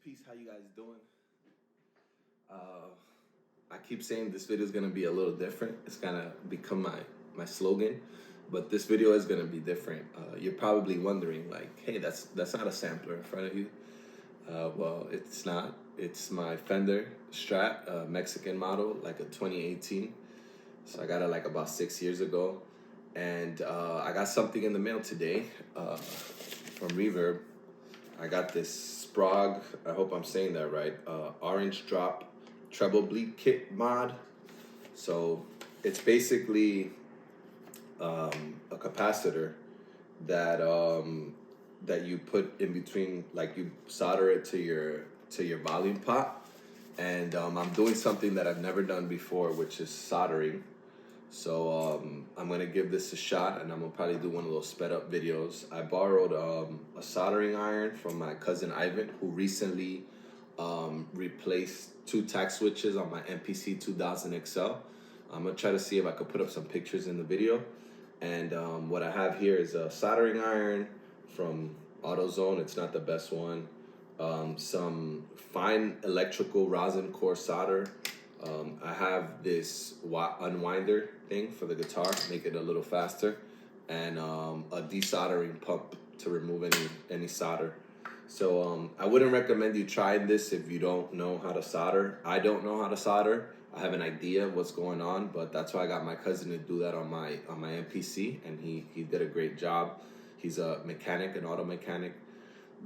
Peace, how you guys doing? I keep saying this video is gonna be a little different. It's gonna become my slogan, but this video is gonna be different. You're probably wondering, like, hey, that's not a sampler in front of you. Well, it's not. It's my Fender Strat Mexican model, like a 2018. So I got it like about 6 years ago, and I got something in the mail today from Reverb. I got this Sprague, I hope I'm saying that right, orange drop treble bleed kit mod. So it's basically a capacitor that that you put in between, like you solder it to your volume pot. And I'm doing something that I've never done before, which is soldering. So I'm gonna give this a shot, and I'm gonna probably do one of those sped up videos. I borrowed a soldering iron from my cousin Ivan, who recently replaced 2 tack switches on my MPC 2000 XL. I'm gonna try to see if I could put up some pictures in the video. And what I have here is a soldering iron from AutoZone. It's not the best one. Some fine electrical rosin core solder. I have this unwinder thing for the guitar, make it a little faster, and a desoldering pump to remove any solder. So I wouldn't recommend you trying this if you don't know how to solder. I don't know how to solder. I have an idea of what's going on, but that's why I got my cousin to do that on my MPC, and he did a great job. He's a mechanic, an auto mechanic.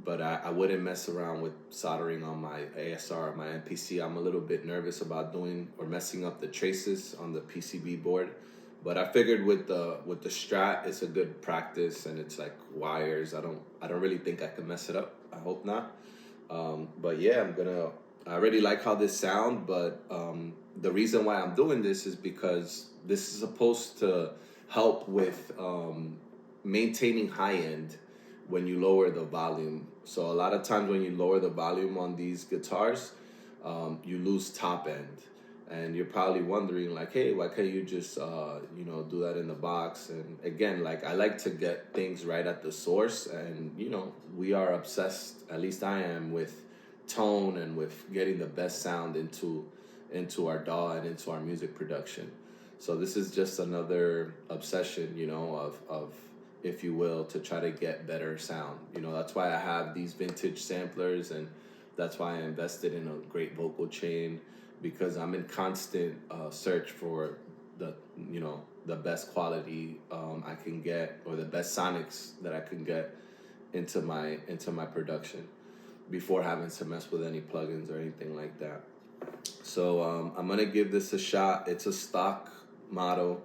But I wouldn't mess around with soldering on my ASR, my MPC. I'm a little bit nervous about doing or messing up the traces on the PCB board. But I figured with the Strat, it's a good practice, and it's like wires. I don't really think I can mess it up. I hope not. But yeah, I already like how this sounds, but the reason why I'm doing this is because this is supposed to help with maintaining high end when you lower the volume. So a lot of times when you lower the volume on these guitars, you lose top end. And you're probably wondering, like, hey, why can't you just do that in the box? And again, like, I like to get things right at the source, and we are obsessed, at least I am, with tone and with getting the best sound into our DAW and into our music production. So this is just another obsession, of if you will, to try to get better sound. That's why I have these vintage samplers, and that's why I invested in a great vocal chain, because I'm in constant search for the best quality I can get, or the best sonics that I can get into my production before having to mess with any plugins or anything like that. So I'm gonna give this a shot. It's a stock model.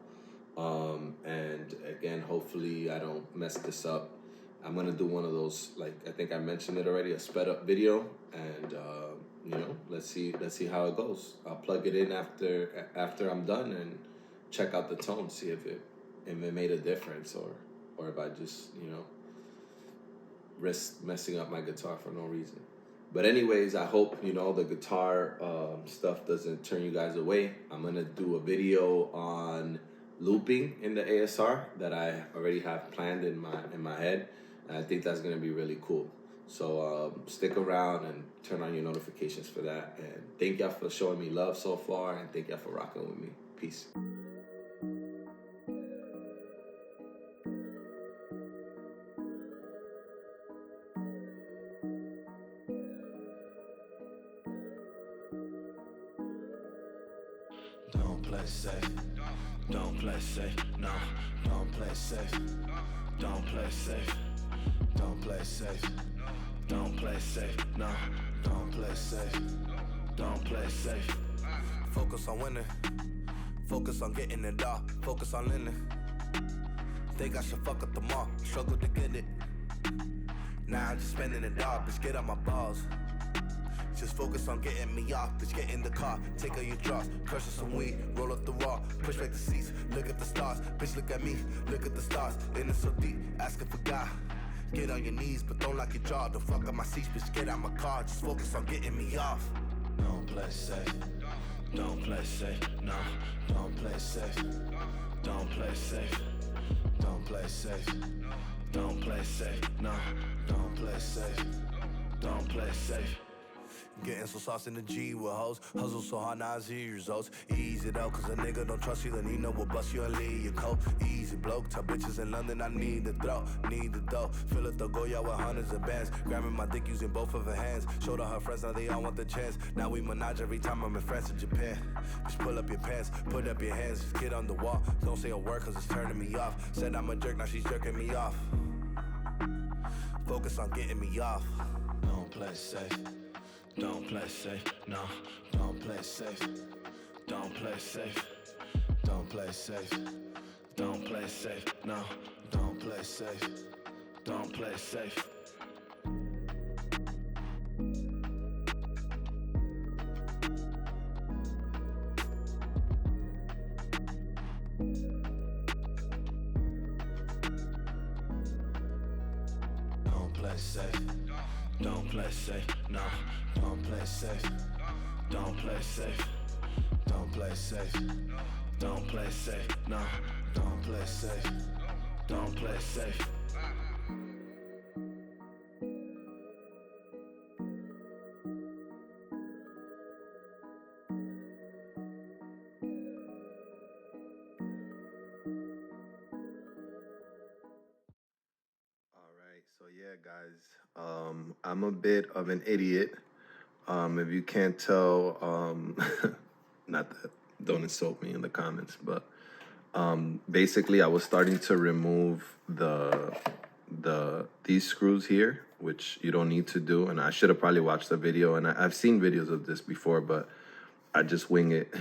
And again, hopefully I don't mess this up. I'm gonna do one of those, like, I think I mentioned it already, a sped up video, and let's see how it goes. I'll plug it in after I'm done and check out the tone, see if it made a difference, or if I just risk messing up my guitar for no reason. But anyways, I hope the guitar stuff doesn't turn you guys away. I'm gonna do a video on looping in the ASR that I already have planned in my head, and I think that's gonna be really cool. So stick around and turn on your notifications for that. And thank y'all for showing me love so far, and thank y'all for rocking with me. Peace. Don't play safe. Don't play safe. No, don't play safe. Don't play safe. Don't play safe. Don't play safe. No, don't play safe. Don't play safe. Focus on winning. Focus on getting it all. Focus on winning. Think I should fuck up the mall. Struggle to get it. Now I'm just spending it all. Bitch, get on my balls. Just focus on getting me off, bitch, get in the car, take out your drawers, crush some weed, roll up the wall, push back the seats, look at the stars, bitch, look at me, look at the stars, in it so deep, asking for God. Get on your knees, but don't lock your jaw, don't fuck up my seats, bitch, get out my car, just focus on getting me off. Don't play safe, don't play safe, no, don't play safe, don't play safe, don't play safe, don't play safe, no, don't play safe, don't play safe. Getting so sauce in the G with hoes. Hustle so hard, now I see results. Easy though, cause a nigga don't trust you, then he know will bust you and leave your coat. Easy bloke, tell bitches in London I need the throat, need the dough. Fill up the Goya with hundreds of bands. Grabbing my dick using both of her hands. Showed her friends, now they all want the chance. Now we menage every time I'm in France and Japan. Just pull up your pants, put up your hands, just get on the wall. Don't say a word cause it's turning me off. Said I'm a jerk, now she's jerking me off. Focus on getting me off. Don't play safe. Don't play safe, no, don't play safe. Don't play safe. Don't play safe. Don't play safe, no, don't play safe. Don't play safe. Don't play safe. Don't play safe, no, don't play safe. Don't play safe. Don't play safe. Don't play safe, no, don't play safe. Don't play safe. So yeah, guys, I'm a bit of an idiot. If you can't tell, not that, don't insult me in the comments, but basically I was starting to remove these screws here, which you don't need to do, and I should have probably watched the video, and I've seen videos of this before, but I just wing it.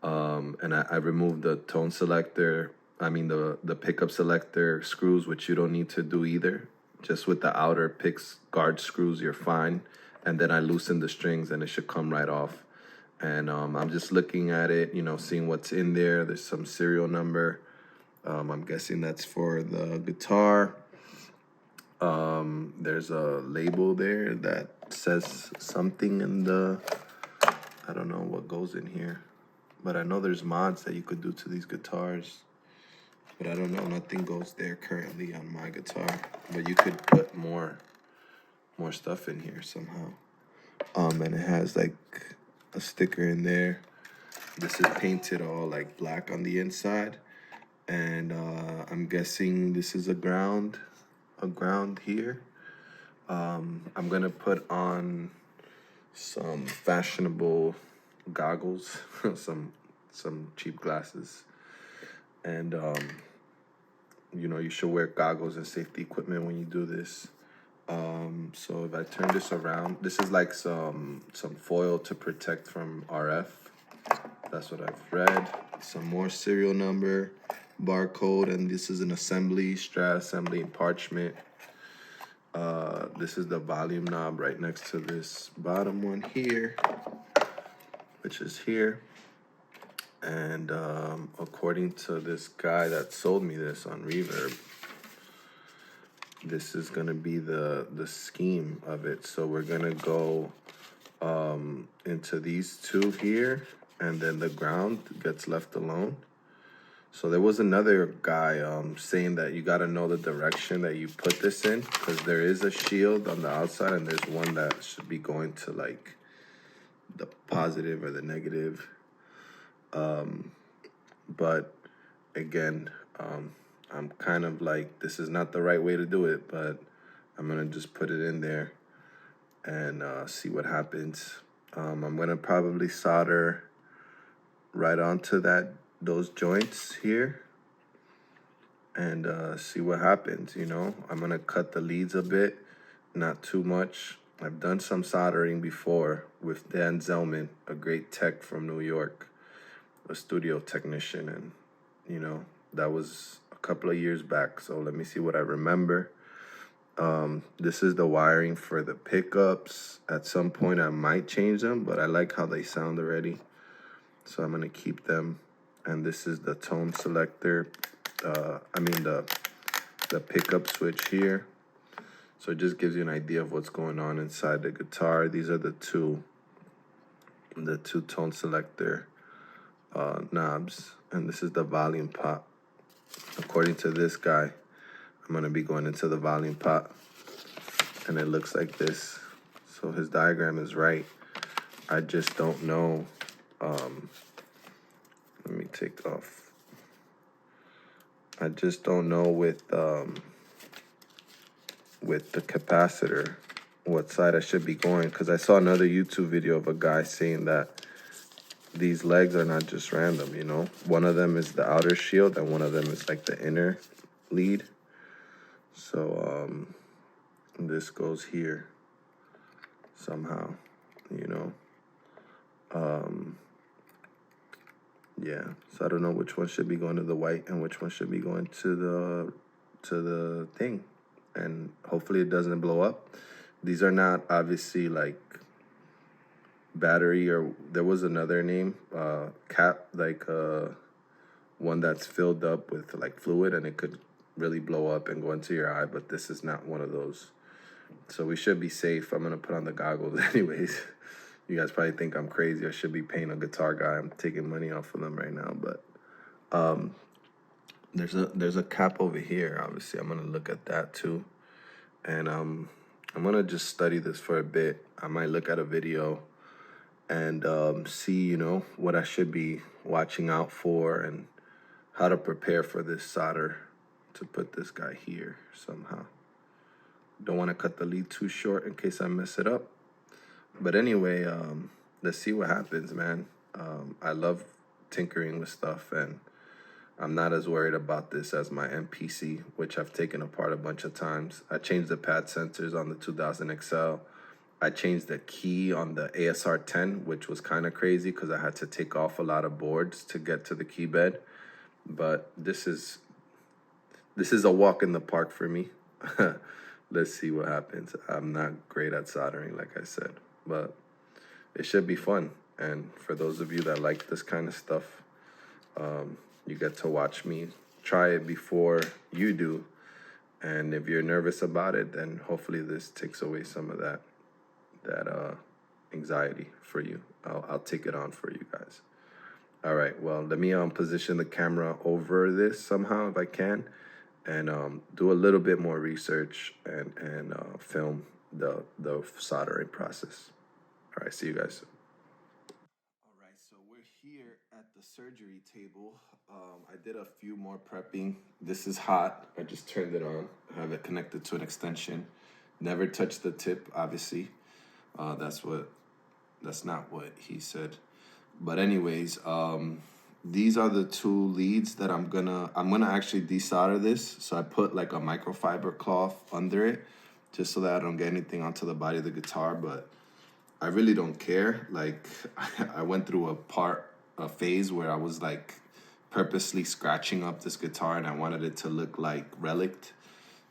And I removed the tone selector, the pickup selector screws, which you don't need to do either. Just with the outer picks guard screws, you're fine. And then I loosened the strings and it should come right off. And I'm just looking at it, seeing what's in there. There's some serial number. I'm guessing that's for the guitar. There's a label there that says something in the, I don't know what goes in here. But I know there's mods that you could do to these guitars. But I don't know, nothing goes there currently on my guitar. But you could put more stuff in here somehow. And it has like a sticker in there. This is painted all like black on the inside. And I'm guessing this is a ground here. I'm gonna put on some fashionable goggles, some cheap glasses, and you should wear goggles and safety equipment when you do this. So if I turn this around, this is like some foil to protect from RF. That's what I've read. Some more serial number, barcode, and this is an assembly, Strat assembly in parchment. This is the volume knob right next to this bottom one here, which is here. And according to this guy that sold me this on Reverb, this is gonna be the scheme of it. So we're gonna go into these two here, and then the ground gets left alone. So there was another guy saying that you gotta know the direction that you put this in, because there is a shield on the outside and there's one that should be going to like the positive or the negative. But again, I'm kind of like, this is not the right way to do it, but I'm gonna just put it in there and see what happens. I'm gonna probably solder right onto those joints here and see what happens. I'm gonna cut the leads a bit, not too much. I've done some soldering before with Dan Zellman, a great tech from New York, a studio technician, and that was a couple of years back. So let me see what I remember. This is the wiring for the pickups. At some point I might change them, but I like how they sound already, so I'm gonna keep them. And this is the tone selector, the pickup switch here. So it just gives you an idea of what's going on inside the guitar. These are the two tone selector knobs, and this is the volume pot. According to this guy, I'm gonna be going into the volume pot, and it looks like this. So So his diagram is right. I just don't know. Let me take off. I just don't know with the capacitor what side I should be going, because I saw another YouTube video of a guy saying that these legs are not just random, you know. One of them is the outer shield and one of them is like the inner lead. So this goes here somehow, you know. Yeah, so I don't know which one should be going to the white and which one should be going to the thing, and hopefully it doesn't blow up. These are not obviously like battery, or there was another name, one that's filled up with like fluid and it could really blow up and go into your eye, but this is not one of those. So we should be safe. I'm gonna put on the goggles anyways. You guys probably think I'm crazy. I should be paying a guitar guy. I'm taking money off of them right now, but there's a cap over here. Obviously, I'm gonna look at that too, and I'm gonna just study this for a bit. I might look at a video and see, you know, what I should be watching out for and how to prepare for this solder to put this guy here somehow. Don't want to cut the lead too short in case I mess it up. But anyway, let's see what happens, man. I love tinkering with stuff, and I'm not as worried about this as my MPC, which I've taken apart a bunch of times. I changed the pad sensors on the 2000 XL. I changed the key on the ASR 10, which was kind of crazy because I had to take off a lot of boards to get to the key bed. But this is a walk in the park for me. Let's see what happens. I'm not great at soldering, like I said, but it should be fun. And for those of you that like this kind of stuff, you get to watch me try it before you do. And if you're nervous about it, then hopefully this takes away some of that anxiety for you. I'll take it on for you guys. All right, well, let me position the camera over this somehow if I can, and do a little bit more research and film the soldering process. All right, see you guys soon. All right, so we're here at the surgery table. I did a few more prepping. This is hot. I just turned it on. I have it connected to an extension. Never touched the tip, obviously. That's not what he said. But anyways, these are the two leads that I'm gonna actually desolder this. So I put like a microfiber cloth under it just so that I don't get anything onto the body of the guitar, but I really don't care. Like I went through a phase where I was like purposely scratching up this guitar and I wanted it to look like relict,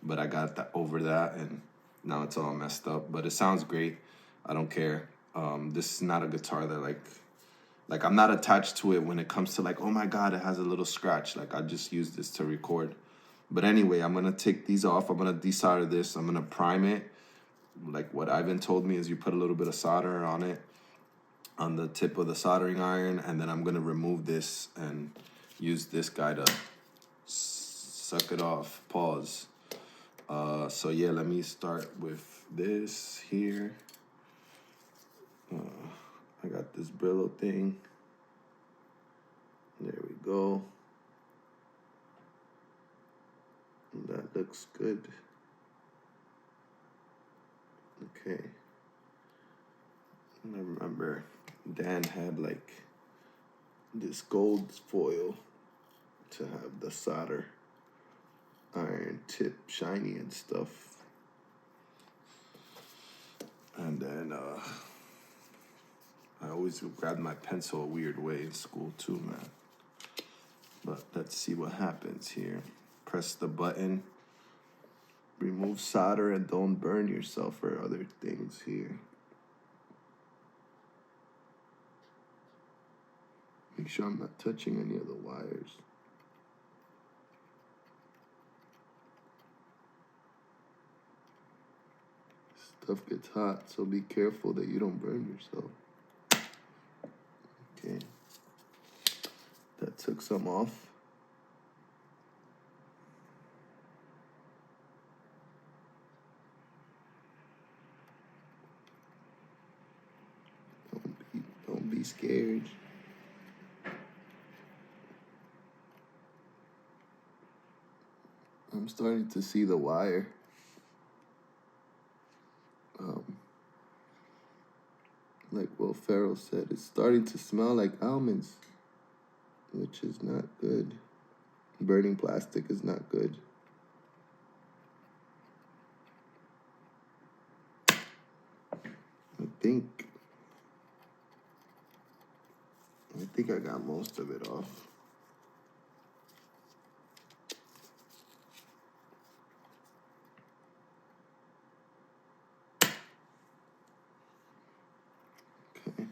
but I got over that and now it's all messed up, but it sounds great. I don't care. This is not a guitar that like I'm not attached to it when it comes to like, oh my God, it has a little scratch. Like I just use this to record. But anyway, I'm gonna take these off. I'm gonna desolder this. I'm gonna prime it. Like what Ivan told me is you put a little bit of solder on it, on the tip of the soldering iron, and then I'm gonna remove this and use this guy to suck it off. Pause. So yeah, let me start with this here. I got this Brillo thing. There we go. That looks good. Okay. I remember Dan had like this gold foil to have the solder iron tip shiny and stuff. And then I always grabbed my pencil a weird way in school too, man. But let's see what happens here. Press the button. Remove solder and don't burn yourself or other things here. Make sure I'm not touching any of the wires. Stuff gets hot, so be careful that you don't burn yourself. Okay. That took some off. be scared. I'm starting to see the wire. Like Will Ferrell said, it's starting to smell like almonds, which is not good. Burning plastic is not good. I think I got most of it off. Okay.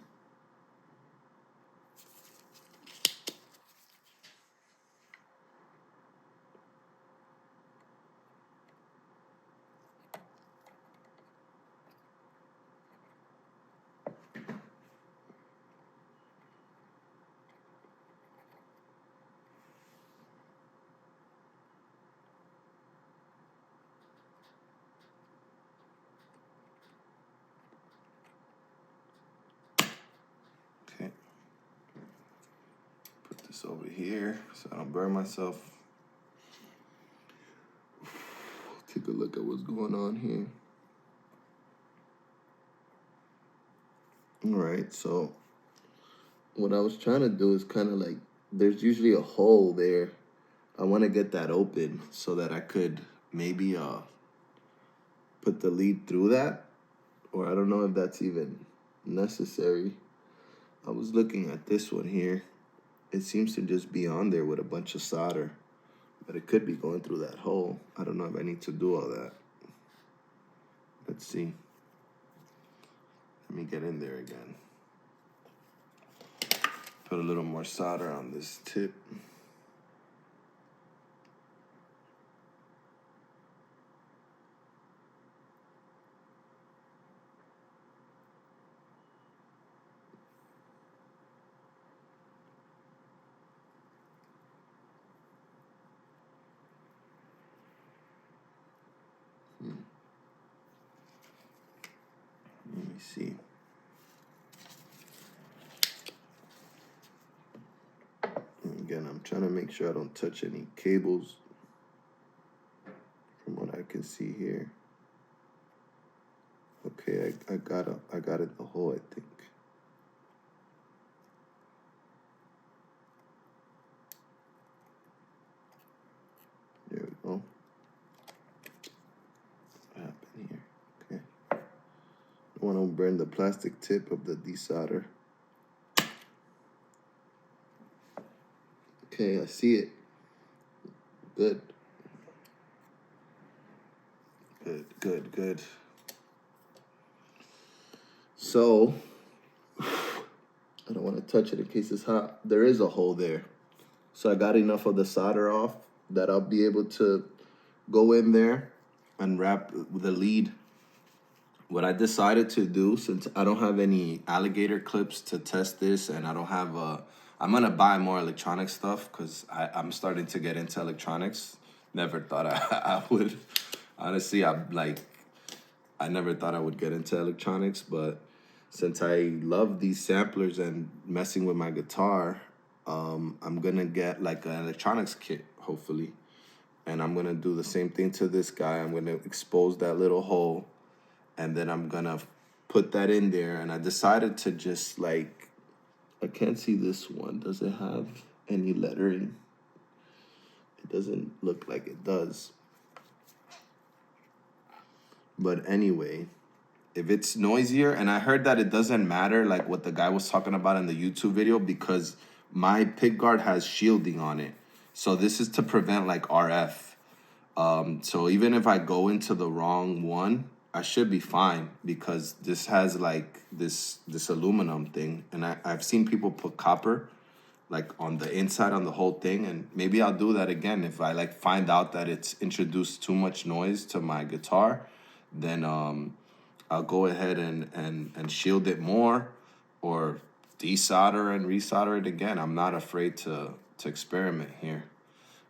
Okay. Put this over here so I don't burn myself. Take a look at what's going on here. All right, so what I was trying to do is kind of like, there's usually a hole there. I want to get that open so that I could maybe put the lead through that, or I don't know if that's even necessary. I was looking at this one here. It seems to just be on there with a bunch of solder, but it could be going through that hole. I don't know if I need to do all that. Let's see. Let me get in there again. Put a little more solder on this tip. Let me see. Again, I'm trying to make sure I don't touch any cables from what I can see here. Okay, I got it the hole, I think. There we go. What happened here? Okay. I want to burn the plastic tip of the desolder. Okay, I see it. Good. Good. So, I don't want to touch it in case it's hot. There is a hole there. So I got enough of the solder off that I'll be able to go in there and wrap the lead. What I decided to do, since I don't have any alligator clips to test this, and I don't have I'm gonna buy more electronic stuff because I'm starting to get into electronics. Never thought I would. Honestly, I never thought I would get into electronics, but since I love these samplers and messing with my guitar, I'm gonna get like an electronics kit, hopefully. And I'm gonna do the same thing to this guy. I'm gonna expose that little hole, and then I'm gonna put that in there. And I decided to just like, I can't see this one. Does it have any lettering? It doesn't look like it does. But anyway, if it's noisier, and I heard that it doesn't matter, like what the guy was talking about in the YouTube video, because my pickguard has shielding on it. So this is to prevent like RF. So even if I go into the wrong one, I should be fine because this has like this aluminum thing. And I've seen people put copper like on the inside on the whole thing. And maybe I'll do that again if I like find out that it's introduced too much noise to my guitar. Then I'll go ahead and shield it more or desolder and resolder it again. I'm not afraid to experiment here.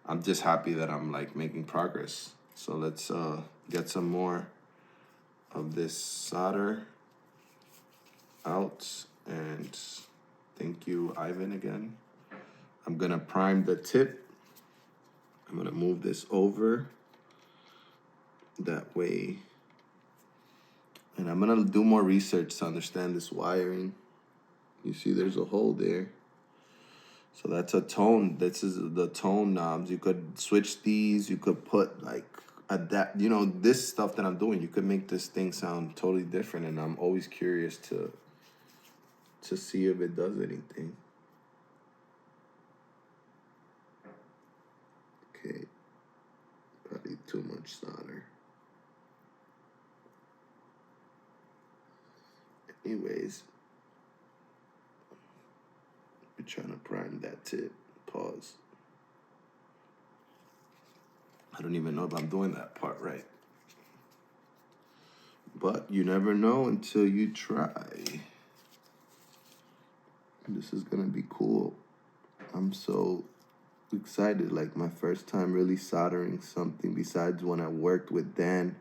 I'm just happy that I'm like making progress. So let's get some more of this solder out and Thank you, Ivan, again. I'm gonna prime the tip. I'm gonna move this over that way. And I'm gonna do more research to understand this wiring. You see there's a hole there. So that's a tone. This is the tone knobs. You could switch these. You could put like adapt. You know, this stuff that I'm doing, you could make this thing sound totally different. And I'm always curious to see if it does anything. Okay, probably too much solder. Anyways, we're trying to prime that tip. Pause. I don't even know if I'm doing that part right. But you never know until you try. This is gonna be cool. I'm so excited, like my first time really soldering something besides when I worked with Dan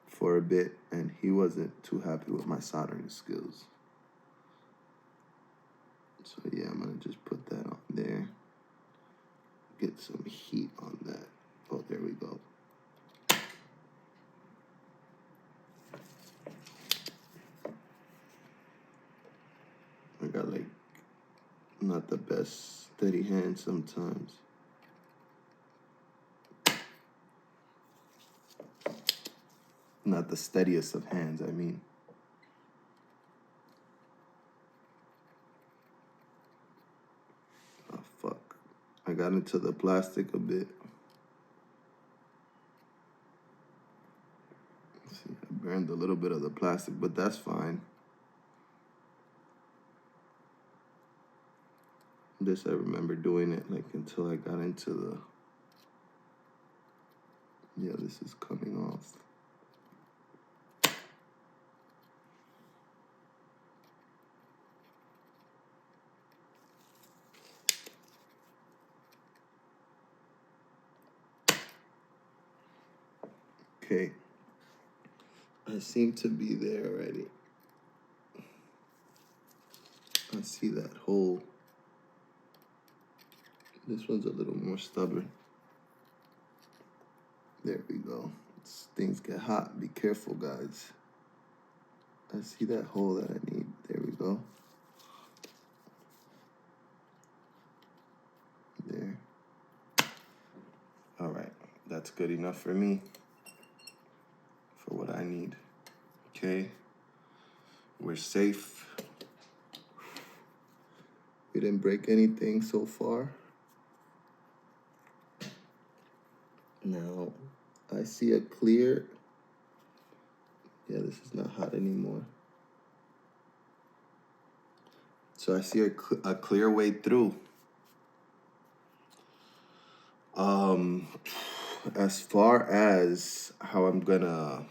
for a bit and he wasn't too happy with my soldering skills. So yeah, I'm gonna just put that on there. Get some heat on that. Oh, there we go. I got like not the best steady hand sometimes. Not the steadiest of hands, I mean. Oh, fuck. I got into the plastic a bit. See, I burned a little bit of the plastic, but that's fine. This, I remember doing it like until I got into the... Yeah, this is coming off. Okay. I seem to be there already. I see that hole. This one's a little more stubborn. There we go. Things get hot. Be careful, guys. I see that hole that I need. There we go. There. All right. That's good enough for me. For what I need. Okay. We're safe. We didn't break anything so far. Now, I see a clear. Yeah, this is not hot anymore. So I see a clear way through. As far as how I'm gonna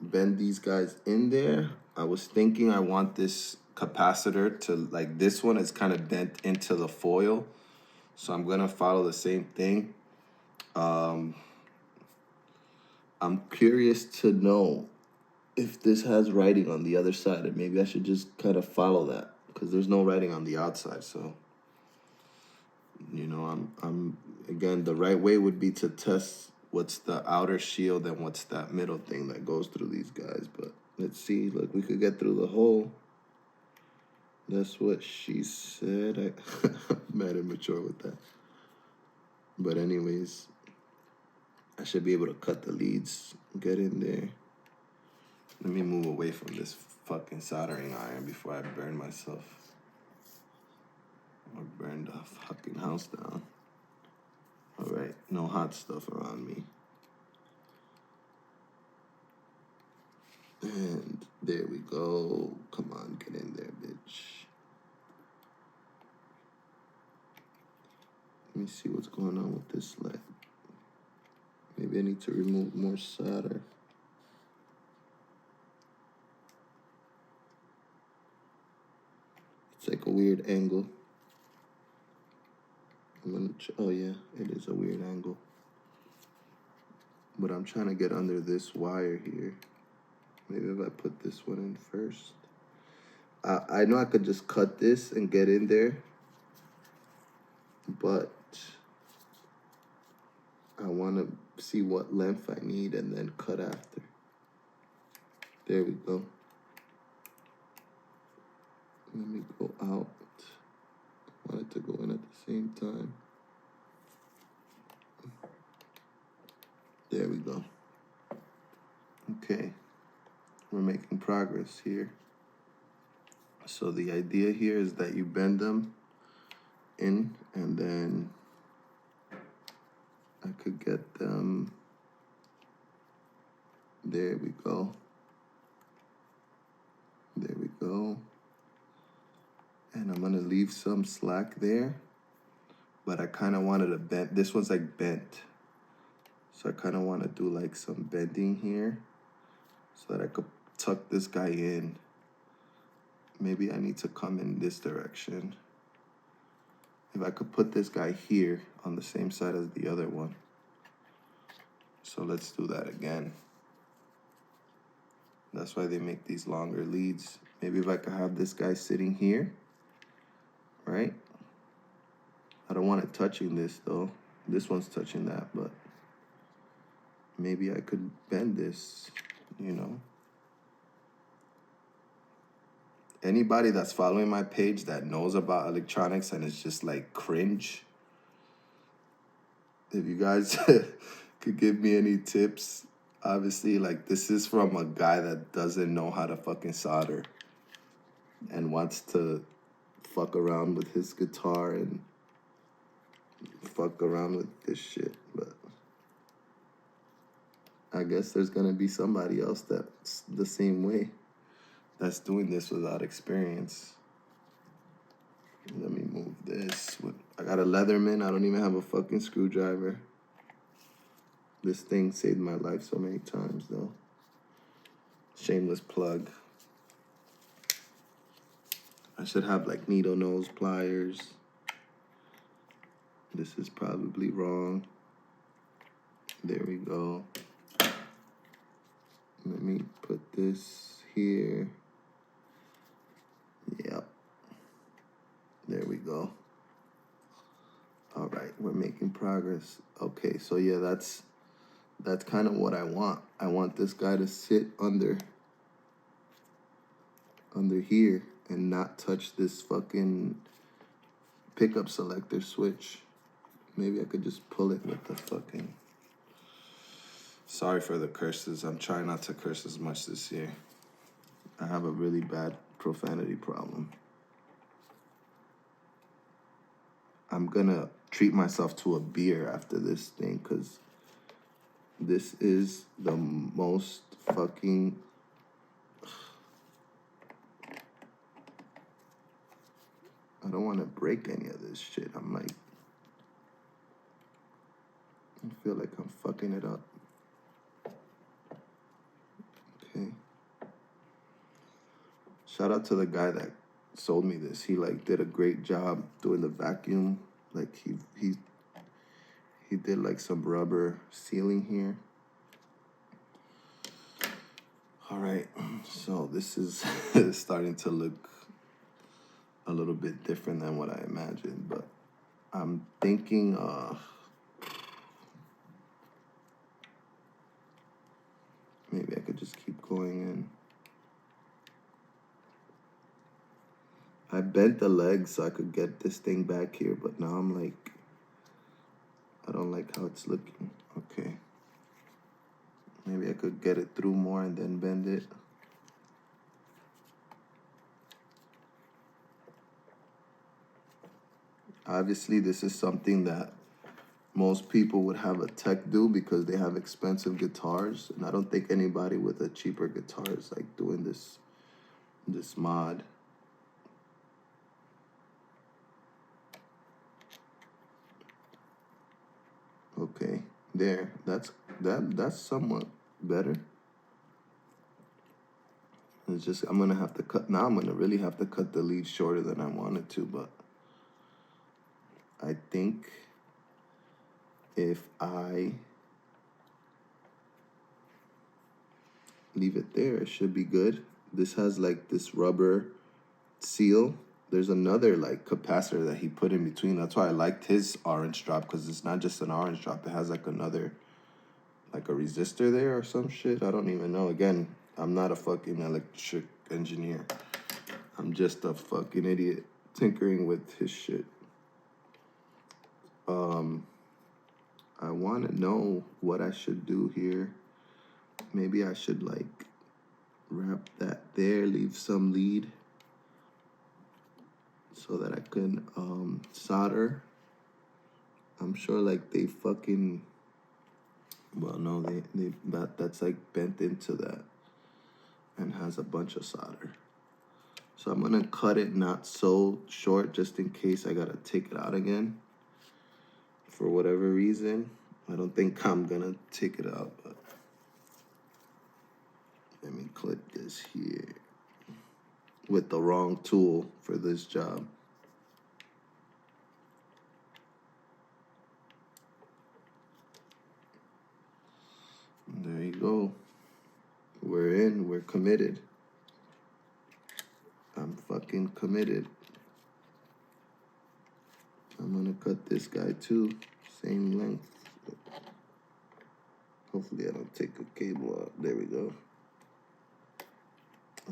bend these guys in there, I was thinking I want this capacitor to, like this one is kind of bent into the foil. So I'm gonna follow the same thing. I'm curious to know if this has writing on the other side, and maybe I should just kind of follow that because there's no writing on the outside. So, you know, I'm again, the right way would be to test what's the outer shield and what's that middle thing that goes through these guys. But let's see. Look, we could get through the hole. That's what she said. I'm mad immature with that. But anyways, I should be able to cut the leads, get in there. Let me move away from this fucking soldering iron before I burn myself. Or burn the fucking house down. All right, no hot stuff around me. And there we go. Come on, get in there, bitch. Let me see what's going on with this sled. Maybe I need to remove more solder. It's like a weird angle. Oh yeah, it is a weird angle. But I'm trying to get under this wire here. Maybe if I put this one in first. I know I could just cut this and get in there, but I want to see what length I need and then cut after. There we go. Let me go out. I want it to go in at the same time. There we go. Okay, we're making progress here. So the idea here is that you bend them in, and then I could get them. There we go. There we go. And I'm gonna leave some slack there, but I kind of wanted to bend. This one's like bent. So I kind of want to do like some bending here so that I could tuck this guy in. Maybe I need to come in this direction. If I could put this guy here on the same side as the other one. So let's do that again. That's why they make these longer leads. Maybe if I could have this guy sitting here, right? I don't want it touching this though. This one's touching that, but maybe I could bend this, you know? Anybody that's following my page that knows about electronics and it's just like cringe, if you guys could give me any tips, obviously, like this is from a guy that doesn't know how to fucking solder and wants to fuck around with his guitar and fuck around with this shit, but I guess there's gonna be somebody else that's the same way, that's doing this without experience. Let me move this. I got a Leatherman. I don't even have a fucking screwdriver. This thing saved my life so many times, though. Shameless plug. I should have like needle nose pliers. This is probably wrong. There we go. Let me put this here. Yep. There we go. All right, we're making progress. Okay, so yeah, that's kind of what I want. I want this guy to sit under here and not touch this fucking pickup selector switch. Maybe I could just pull it with the fucking... Sorry for the curses. I'm trying not to curse as much this year. I have a really bad profanity problem. I'm gonna treat myself to a beer after this thing, because this is the most fucking... I don't want to break any of this shit. I'm like... I feel like I'm fucking it up. Okay. Shout out to the guy that sold me this. He like did a great job doing the vacuum. Like he did like some rubber sealing here. All right, so this is starting to look a little bit different than what I imagined, but I'm thinking maybe I could just keep going in. I bent the legs so I could get this thing back here, but now I'm like, I don't like how it's looking. Okay. Maybe I could get it through more and then bend it. Obviously, this is something that most people would have a tech do because they have expensive guitars. And I don't think anybody with a cheaper guitar is like doing this mod. Okay, there. That's somewhat better. It's just I'm gonna have to cut. Now I'm gonna really have to cut the lead shorter than I wanted to, but I think if I leave it there, it should be good. This has like this rubber seal, there's another like capacitor that he put in between. That's why I liked his orange drop, because it's not just an orange drop. It has like another, like a resistor there or some shit. I don't even know. Again, I'm not a fucking electric engineer. I'm just a fucking idiot tinkering with his shit. I want to know what I should do here. Maybe I should like wrap that there, leave some lead so that I can solder. I'm sure like they fucking, well no, that's like bent into that and has a bunch of solder. So I'm gonna cut it not so short just in case I gotta take it out again for whatever reason. I don't think I'm gonna take it out, but let me clip this here with the wrong tool for this job. There you go. We're in, we're committed. I'm fucking committed. I'm gonna cut this guy too, same length. Hopefully I don't take a cable out. There we go.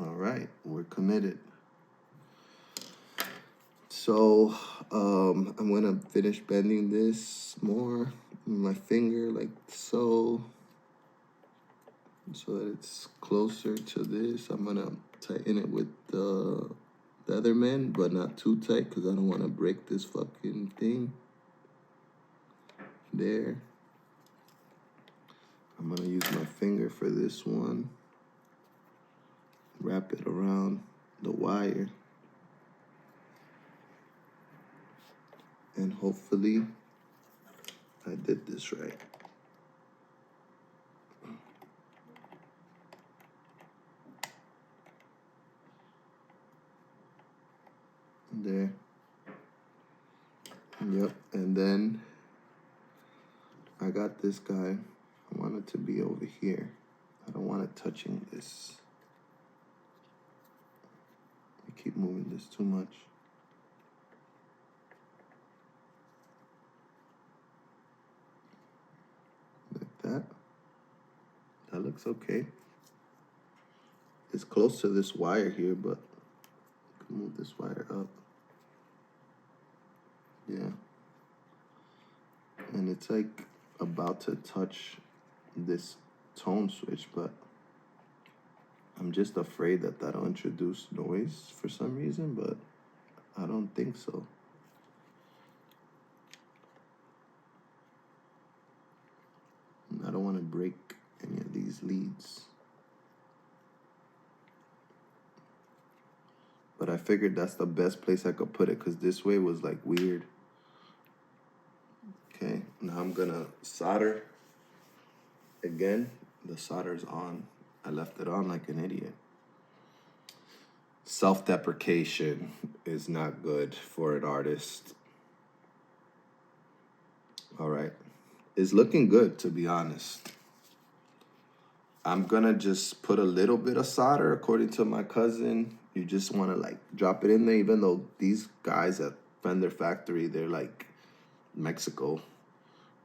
All right, we're committed. So I'm gonna finish bending this more with my finger like so that it's closer to this. I'm gonna tighten it with the Leatherman, but not too tight because I don't want to break this fucking thing. There. I'm gonna use my finger for this one. Wrap it around the wire. And hopefully I did this right. There. Yep, and then I got this guy. I want it to be over here. I don't want it touching this. I keep moving this too much. Like that. That looks okay. It's close to this wire here, but I can move this wire up. Yeah. And it's like about to touch this tone switch, but I'm just afraid that that'll introduce noise for some reason, but I don't think so. I don't want to break any of these leads. But I figured that's the best place I could put it because this way was like weird. Okay, now I'm gonna solder. Again, the solder's on. I left it on like an idiot. Self-deprecation is not good for an artist. All right, it's looking good, to be honest. I'm gonna just put a little bit of solder according to my cousin. You just wanna like drop it in there, even though these guys at Fender Factory, they're like Mexico.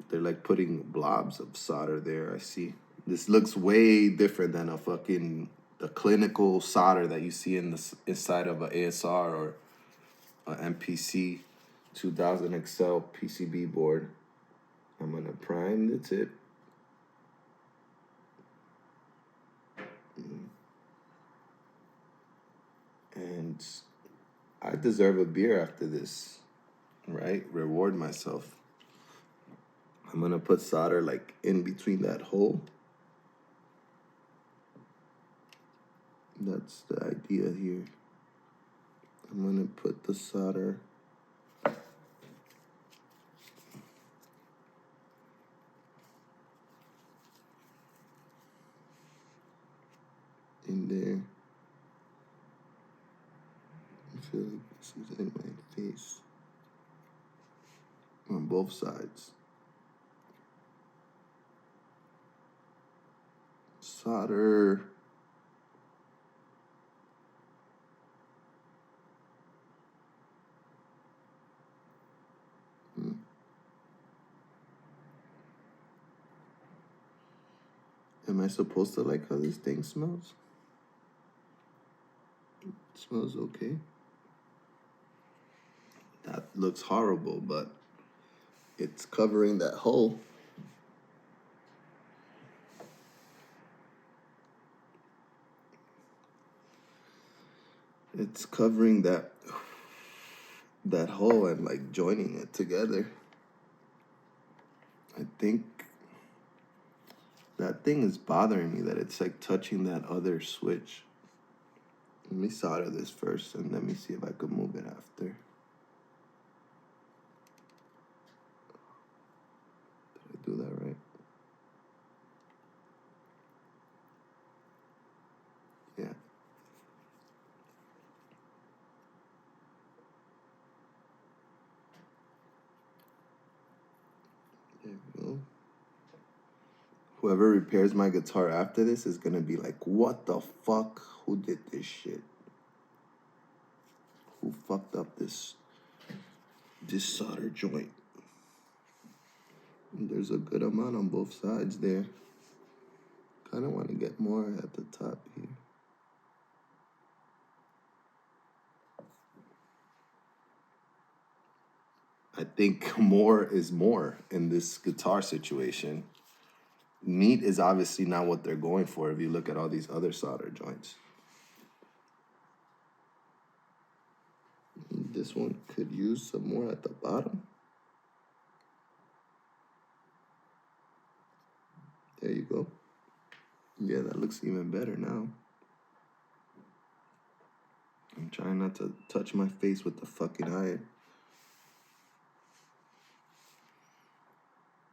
They're like putting blobs of solder there, I see. This looks way different than the clinical solder that you see in the inside of an ASR or an MPC 2000 XL PCB board. I'm gonna prime the tip. And I deserve a beer after this, right? Reward myself. I'm gonna put solder like in between that hole. That's the idea here. I'm gonna put the solder in there. I feel like this is in my face. On both sides. Solder. Am I supposed to like how this thing smells? It smells okay. That looks horrible, but it's covering that hole. It's covering that hole and like joining it together. I think that thing is bothering me, that it's like touching that other switch. Let me solder this first and let me see if I can move it after. Did I do that right? Yeah. There we go. Whoever repairs my guitar after this is gonna be like, what the fuck? Who did this shit? Who fucked up this solder joint? And there's a good amount on both sides there. Kinda wanna get more at the top here. I think more is more in this guitar situation. Neat is obviously not what they're going for if you look at all these other solder joints. This one could use some more at the bottom. There you go. Yeah, that looks even better now. I'm trying not to touch my face with the fucking iron.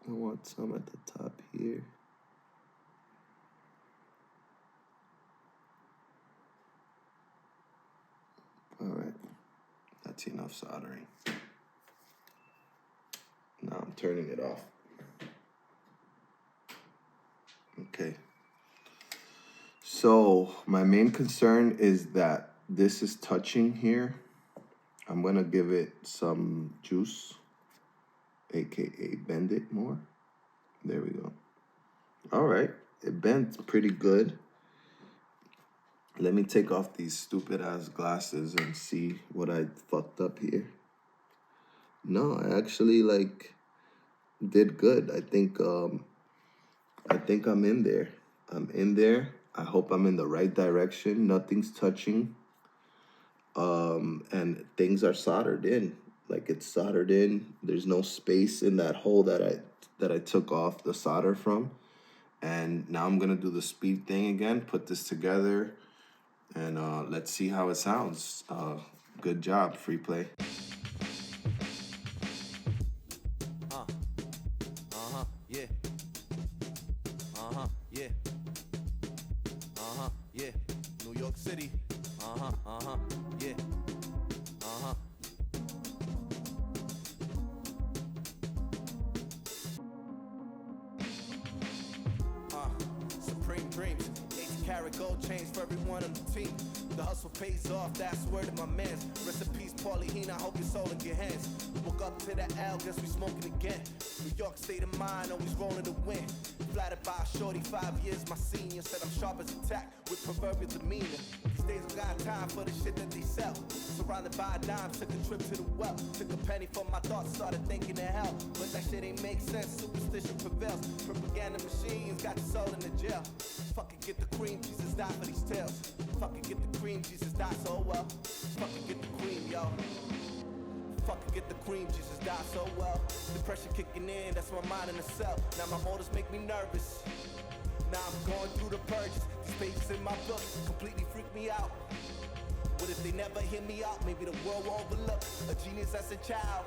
I want some at the top here. All right, that's enough soldering. Now I'm turning it off. Okay. So my main concern is that this is touching here. I'm gonna give it some juice, AKA bend it more. There we go. All right, it bends pretty good. Let me take off these stupid ass glasses and see what I fucked up here. No, I actually like did good. I think I'm in there. I'm in there. I hope I'm in the right direction. Nothing's touching. And things are soldered in. Like it's soldered in. There's no space in that hole that I took off the solder from. And now I'm gonna do the speed thing again, put this together, and let's see how it sounds. Good job, free play. Yeah. Yeah. Yeah. New York City. Yeah. Supreme dreams. 8-carat gold chains for everyone on the team. The hustle pays off, that's word of my mans. Rest in peace, Pauline, I hope your soul in your hands. Woke up to the L, guess we smoking again. New York state of mind, always rolling to win. Flattered by a shorty, 5 years my senior. Said I'm sharp as a tack, with proverbial demeanor. These days we got time for the shit that they sell. Surrounded by dimes, took a trip to the well. Took a penny for my thoughts, started thinking of hell. But that shit ain't make sense, superstition prevails. Propaganda machines got your soul in the jail. Fucking get the cream, Jesus died for these tales. Fucking get the cream, Jesus died so well. Fucking get the cream, yo. Fucking get the cream, Jesus died so well. Depression kicking in, that's my mind in a cell. Now my motives make me nervous. Now I'm going through the purges. These pages in my book completely freak me out. What if they never hear me out? Maybe the world will overlook a genius as a child.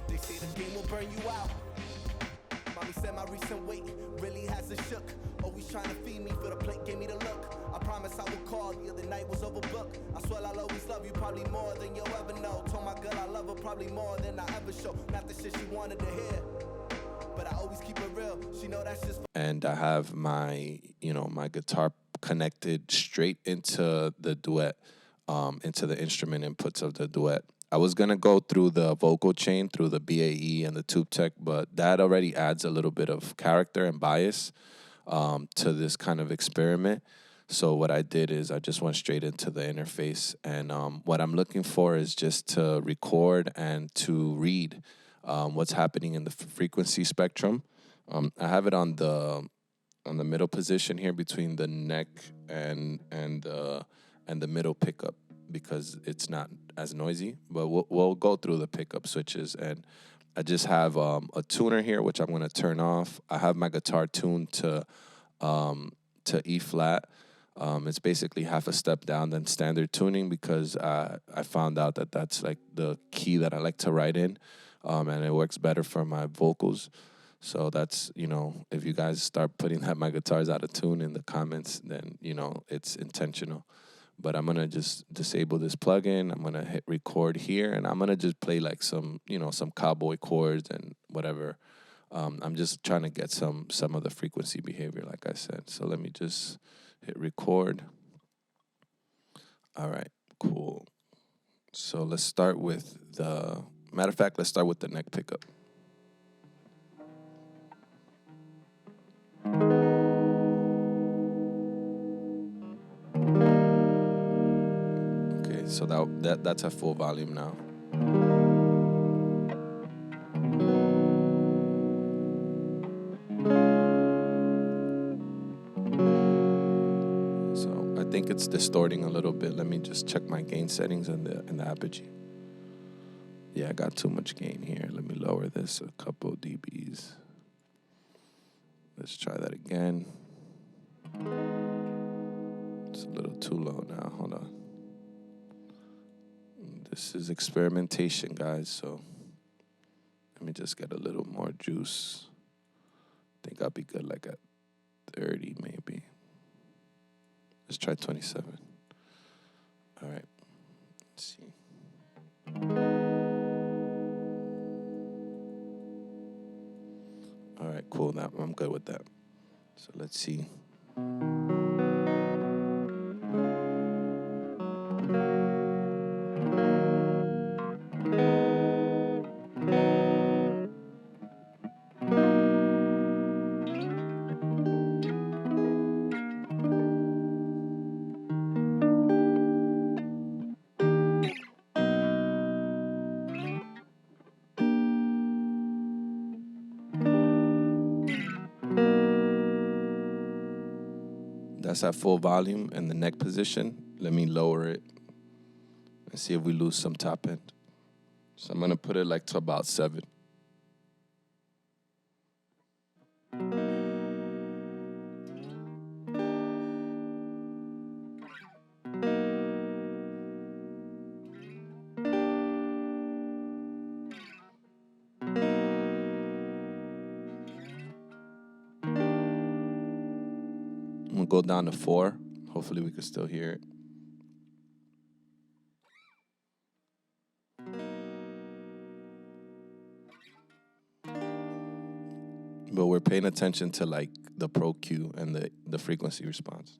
They say the game will burn you out. Mommy said my recent weight really hasn't shook. Always trying to feed me, for the plate gave me the look. I promise I would call, the other night was overbooked. I swear I'll always love you, probably more than you'll ever know. Told my girl I love her probably more than I ever show. Not the shit she wanted to hear, but I always keep it real. She know that's just. And I have my guitar connected straight into the duet, into the instrument inputs of the duet. I was gonna go through the vocal chain, through the BAE and the tube tech, but that already adds a little bit of character and bias. to this kind of experiment. So what I did is I just went straight into the interface, and what I'm looking for is just to record and to read what's happening in the frequency spectrum. I have it on the middle position here between the neck and the middle pickup because it's not as noisy. But we'll go through the pickup switches, and I just have a tuner here which I'm going to turn off. I have my guitar tuned to E flat. It's basically half a step down than standard tuning because I found out that that's like the key that I like to write in, and it works better for my vocals. So that's, if you guys start putting that my guitar's out of tune in the comments, then, it's intentional. But I'm going to just disable this plugin. I'm going to hit record here, and I'm going to just play like some cowboy chords and whatever. I'm just trying to get some of the frequency behavior, like I said. So let me just hit record. All right, cool. So let's start with let's start with the neck pickup. Okay, so that's at full volume now. So I think it's distorting a little bit. Let me just check my gain settings in the apogee. Yeah, I got too much gain here. Let me lower this a couple dBs. Let's try that again. It's a little too low now. Hold on. This is experimentation, guys, so let me just get a little more juice. I think I'll be good like at 30 maybe. Let's try 27. All right. Let's see. All right, cool. Now I'm good with that. So let's see. That's at full volume in the neck position. Let me lower it and see if we lose some top end. So I'm going to put it like to about 7. I'm going to go down to 4. Hopefully we can still hear it. But we're paying attention to like the Pro Q and the frequency response.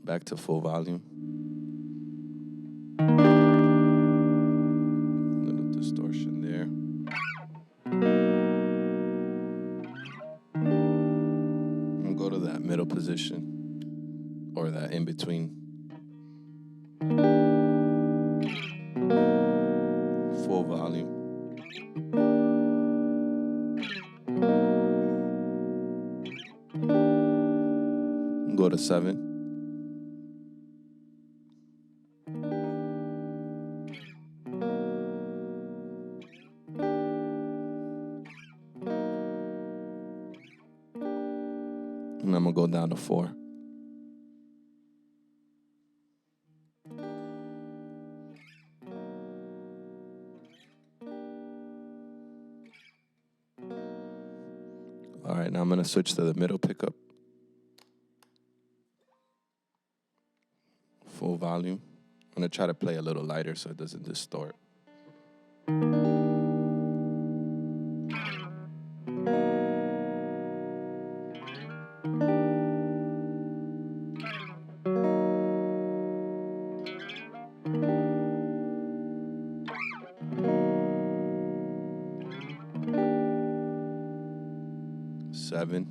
Back to full volume. Little distortion there. I'm gonna go to that middle position or that in between. Full volume. Go to 7. And I'm gonna go down to 4. All right, now I'm gonna switch to the middle pickup. Full volume. I'm gonna try to play a little lighter so it doesn't distort. 7.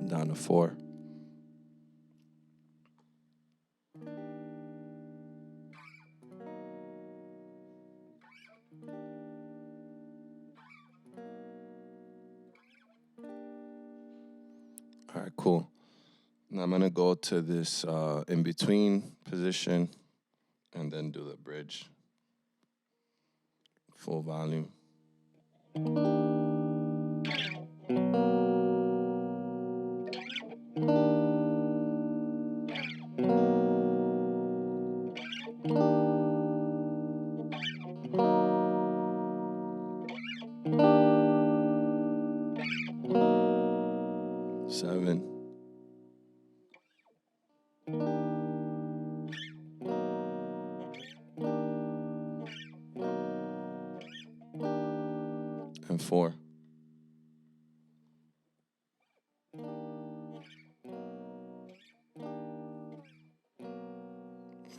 Down to 4. All right, cool. Now I'm gonna go to this in between position and then do the bridge. Full volume. Seven. And 4.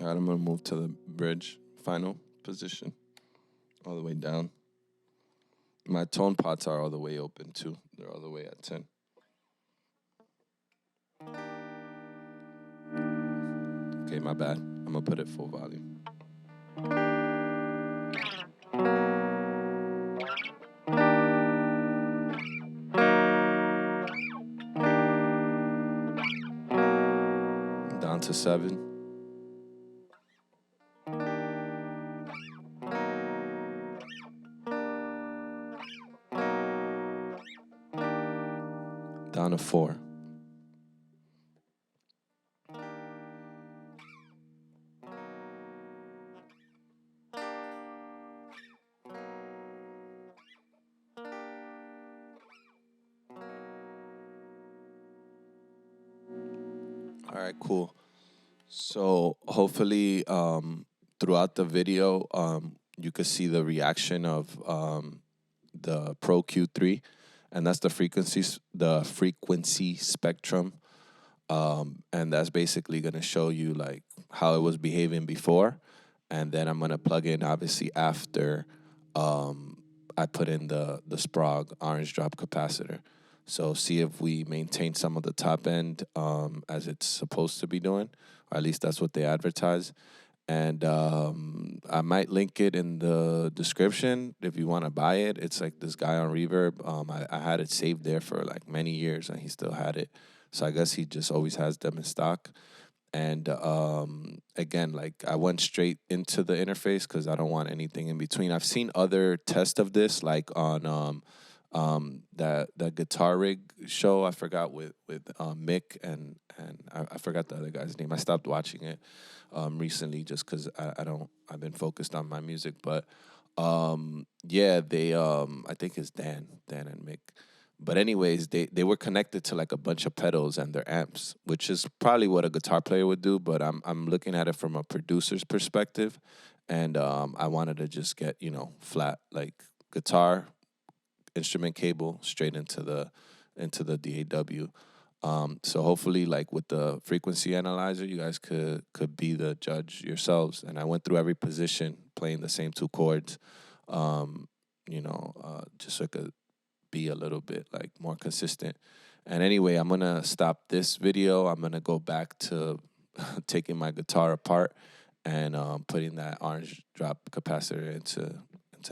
All right, I'm gonna move to the bridge, final position, all the way down. My tone pots are all the way open too. They're all the way at 10. Okay, my bad. I'm gonna put it full volume. Down to 7. Down to 4. All right, cool. So hopefully throughout the video, you could see the reaction of the Pro Q3, and that's the frequency spectrum. And that's basically going to show you like how it was behaving before. And then I'm going to plug in, obviously, after I put in the Sprague orange drop capacitor. So see if we maintain some of the top end as it's supposed to be doing, or at least that's what they advertise. And I might link it in the description if you want to buy it. It's like this guy on Reverb. I had it saved there for like many years, and he still had it. So I guess he just always has them in stock. And again, like I went straight into the interface because I don't want anything in between. I've seen other tests of this, like on that guitar rig show. I forgot with Mick and I forgot the other guy's name. I stopped watching it recently just because I've been focused on my music. But yeah, they I think it's Dan and Mick. But anyways, they were connected to like a bunch of pedals and their amps, which is probably what a guitar player would do. But I'm looking at it from a producer's perspective, and I wanted to just get flat like guitar, instrument cable straight into the DAW. So hopefully, like with the frequency analyzer, you guys could be the judge yourselves. And I went through every position playing the same 2 chords, just so I could be a little bit like more consistent. And anyway, I'm gonna stop this video. I'm gonna go back to taking my guitar apart and putting that orange drop capacitor into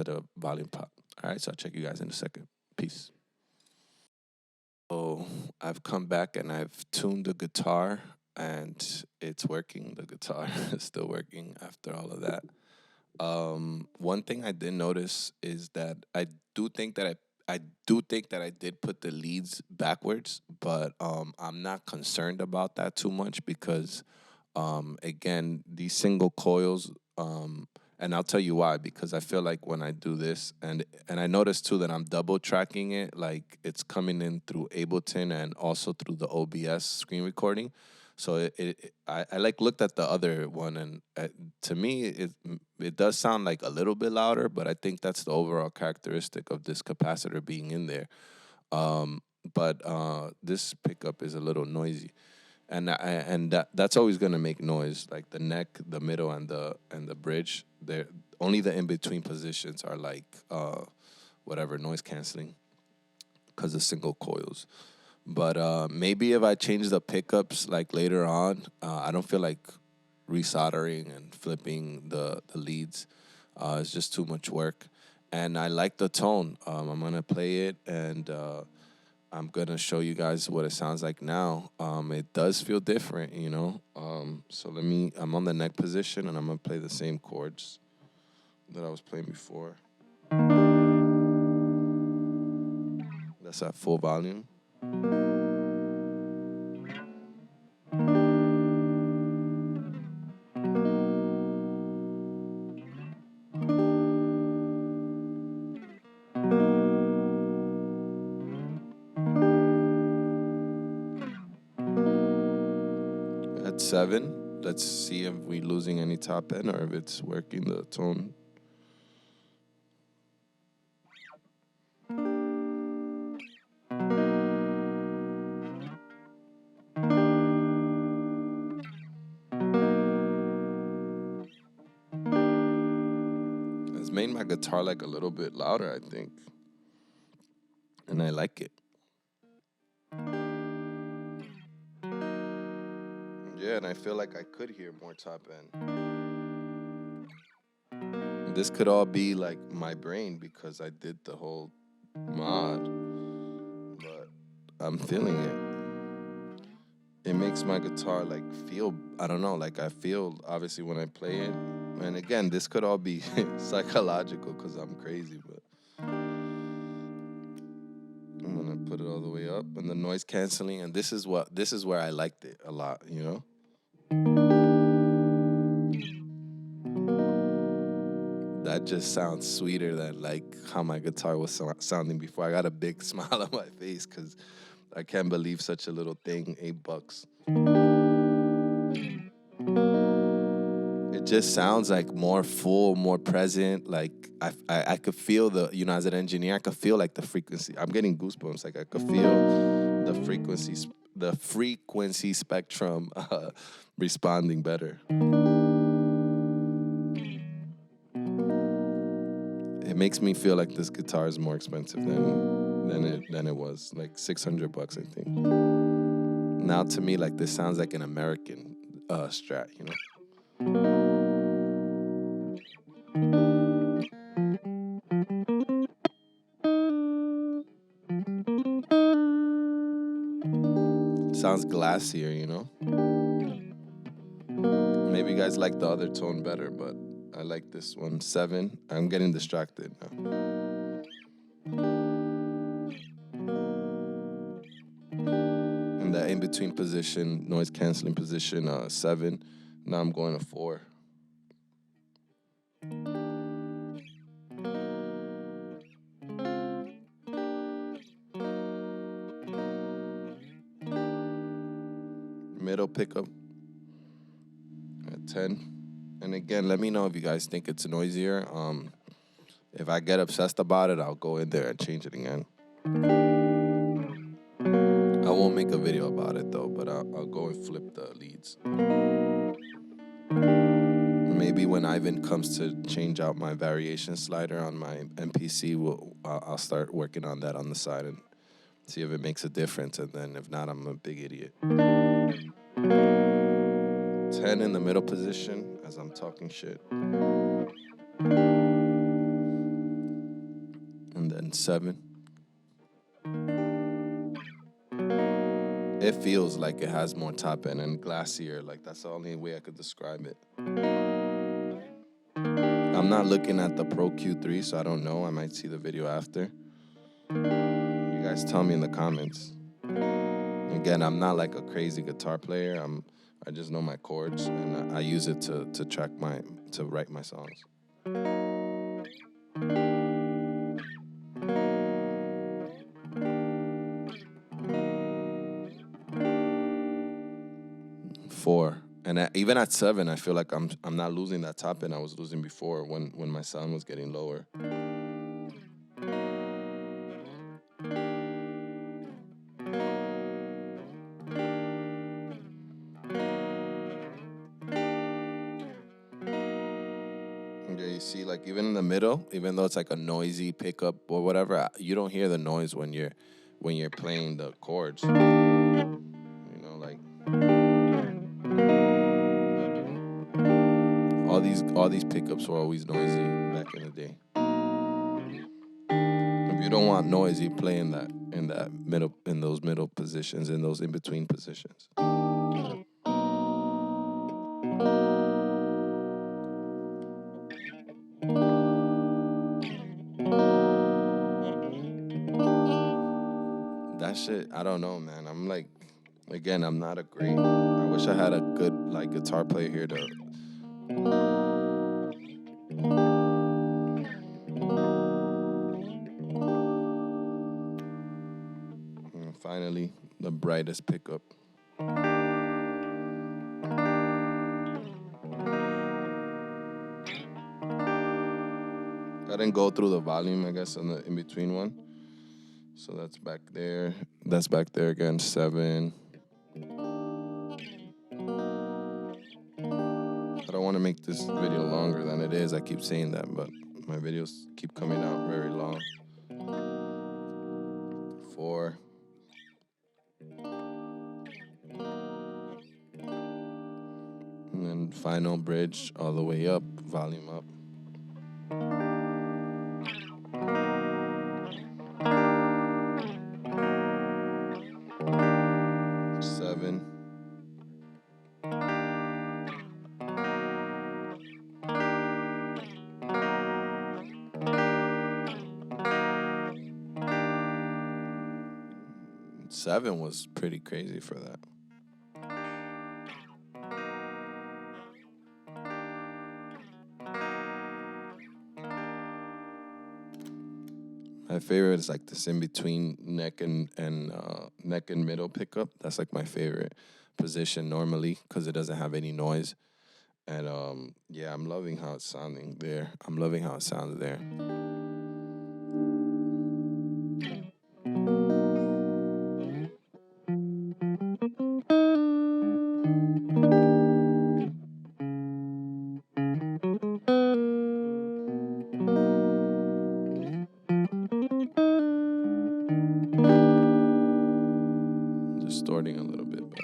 the volume pot. All right, so I'll check you guys in a second. Peace. So I've come back and I've tuned the guitar, and it's working. The guitar is still working after all of that. One thing I did notice is that I do think that I did put the leads backwards, but I'm not concerned about that too much because, again, these single coils, and I'll tell you why, because I feel like when I do this, and I notice too that I'm double tracking it, like it's coming in through Ableton and also through the OBS screen recording. So I like looked at the other one, and to me it does sound like a little bit louder, but I think that's the overall characteristic of this capacitor being in there. But this pickup is a little noisy, That's always gonna make noise. Like the neck, the middle, and the bridge. They're only the in between positions are like whatever noise canceling because of single coils. But maybe if I change the pickups like later on, I don't feel like resoldering and flipping the leads. It's just too much work. And I like the tone. I'm gonna play it and I'm gonna show you guys what it sounds like now. It does feel different, you know. So I'm on the neck position and I'm gonna play the same chords that I was playing before. That's at full volume. At 7, let's see if we're losing any top end or if it's working the tone. It's made my guitar like a little bit louder, I think. And I like it. Yeah, and I feel like I could hear more top end. This could all be like my brain because I did the whole mod, but I'm feeling it. It makes my guitar like feel, I don't know, like I feel obviously when I play it. And again, this could all be psychological because I'm crazy, but I'm gonna put it all the way up and the noise canceling. And this is where I liked it a lot, you know? That just sounds sweeter than like how my guitar was sounding before. I got a big smile on my face because I can't believe such a little thing, $8. It just sounds like more full, more present. Like I could feel as an engineer, I could feel like the frequency. I'm getting goosebumps. Like I could feel the frequency spectrum responding better. It makes me feel like this guitar is more expensive than it was, like $600, I think. Now to me, like this sounds like an American Strat, you know. Sounds glassier, you know. Maybe you guys like the other tone better, but I like this one. 7. I'm getting distracted now. In the in-between position, noise canceling position, 7. Now I'm going to 4. Middle pickup at 10. And again, let me know if you guys think it's noisier. If I get obsessed about it, I'll go in there and change it again. I won't make a video about it though, but I'll go and flip the leads. Maybe when Ivan comes to change out my variation slider on my MPC, I'll start working on that on the side and see if it makes a difference. And then if not, I'm a big idiot. 10 in the middle position as I'm talking shit. And then 7. It feels like it has more top end and glassier. Like that's the only way I could describe it. I'm not looking at the Pro Q3, so I don't know. I might see the video after. You guys tell me in the comments. Again, I'm not like a crazy guitar player. I just know my chords and I use it to write my songs. Four. And even at 7, I feel like I'm not losing that top end I was losing before when my sound was getting lower. Yeah, you see, like even in the middle, even though it's like a noisy pickup or whatever, you don't hear the noise when you're playing the chords. You know, like all these pickups were always noisy back in the day. If you don't want noisy, play in those middle positions, in those in between positions. That shit, I don't know, man. I'm like, again, I'm not a great. I wish I had a good like guitar player here to. And finally, the brightest pickup. I didn't go through the volume, I guess, on the in between one. So that's back there. That's back there again, 7. I don't want to make this video longer than it is. I keep saying that, but my videos keep coming out very long. 4. And then final bridge all the way up, volume up. 7. Seven was pretty crazy for that. My favorite is like this in between neck and middle pickup. That's like my favorite position normally because it doesn't have any noise. And yeah, I'm loving how it's sounding there. I'm loving how it sounds there. Distorting a little bit, but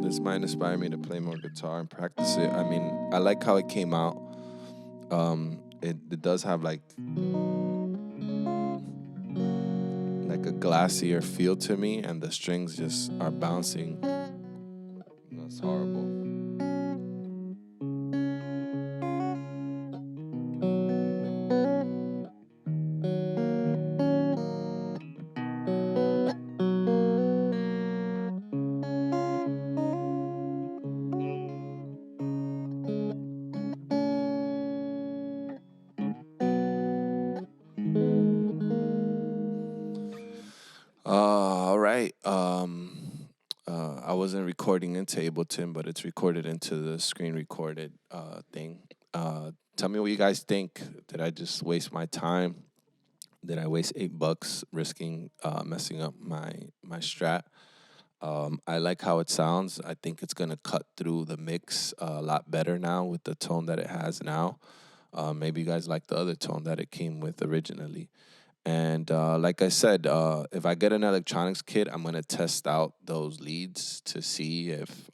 this might inspire me to play more guitar and practice it. I mean, I like how it came out. It does have like a glassier feel to me, and the strings just are bouncing. That's horrible. All right. I wasn't recording into Ableton, but it's recorded into the screen recorded thing. Tell me what you guys think. Did I just waste my time? Did I waste $8 risking messing up my Strat? I like how it sounds. I think it's gonna cut through the mix a lot better now with the tone that it has now. Maybe you guys like the other tone that it came with originally. And like I said, if I get an electronics kit, I'm gonna test out those leads to see if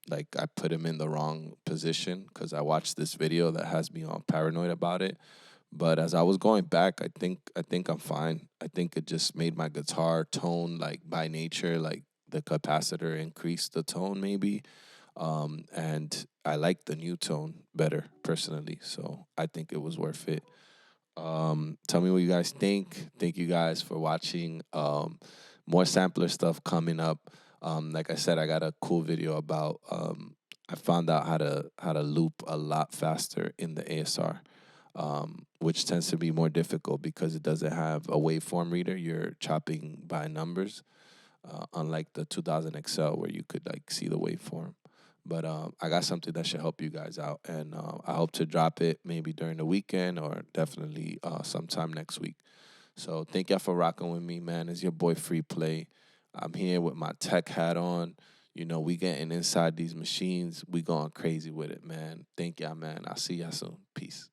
like I put them in the wrong position, because I watched this video that has me all paranoid about it. But as I was going back, I think I'm fine. I think it just made my guitar tone, like by nature, like the capacitor increased the tone maybe. And I like the new tone better personally, so I think it was worth it. Tell me what you guys think. Thank you guys for watching. More sampler stuff coming up. Like I said, I got a cool video about I found out how to loop a lot faster in the ASR, which tends to be more difficult because it doesn't have a waveform reader. You're chopping by numbers. unlike the 2000 XL where you could like see the waveform. But I got something that should help you guys out, and I hope to drop it maybe during the weekend or definitely sometime next week. So thank y'all for rocking with me, man. It's your boy Free Play. I'm here with my tech hat on. You know, we getting inside these machines. We going crazy with it, man. Thank y'all, man. I'll see y'all soon. Peace.